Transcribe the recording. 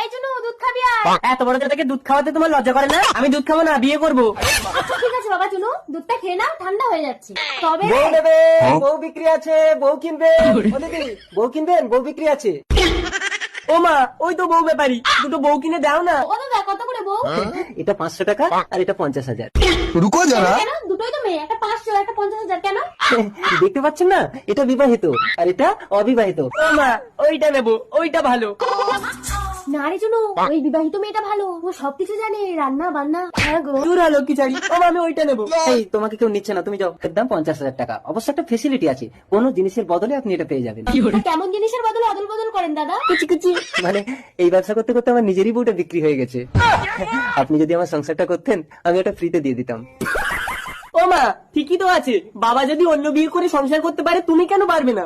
এই জন্য দুধ খাবি আর। এত বড় ছেলেকে দুধ খাওয়াতে তোমার লজ্জা করে না? আমি দুধ খাবো না, বিয়ে করবো। আচ্ছা ঠিক আছে বাবা চুনু, দুধটা খেয়ে নাও, ঠান্ডা হয়ে যাচ্ছে। তবে বউ নেবে, বউ বিক্রি আছে, বউ কিনবেন। ও দিদি, বউ কিনবেন, বউ বিক্রি আছে। ও মা, ওই তো বউ ব্যাপারী, দুটো বউ কিনে দাও না। ও দাদা কত করে বউ? এটা 500 টাকা আর এটা 50,000। रुको जरा। কেন দুটোই তো মেয়ে, একটা 500 একটা 50,000 কেন? দেখতে পাচ্ছেন না, এটা বিবাহিত আর এটা অবিবাহিত। ও মা, ওইটা নেবো, ওইটা ভালো। না রে চুনু, ওই বিবাহিত মেয়েটা ভালো, ও সবকিছু জানে, রান্না বান্না। হ্যাঁ গো। দূর হলো কি চারি। ও মা, আমি ওইটা নেবো। এই তোমাকে কেউ নিচ্ছে না, তুমি যাও। এর দাম 50,000 টাকা। অবশ্য একটা ফেসিলিটি আছে, কোনো জিনিসের বদলে আপনি এটা পেয়ে যাবেন। কেমন জিনিসের বদলে অদল বদল করেন দাদা? কুচি কুচি। মানে এই ব্যবসা করতে করতে আমার নিজেরই বউটা বিক্রি হয়ে গেছে। আপনি যদি আমার সংসারটা করতেন, আমি ওটা ফ্রিতে দিয়ে দিতাম। ও মা, ঠিকই তো আছে, বাবা যদি অন্য বিয়ে করে সংসার করতে পারে, তুমি কেন পারবে না?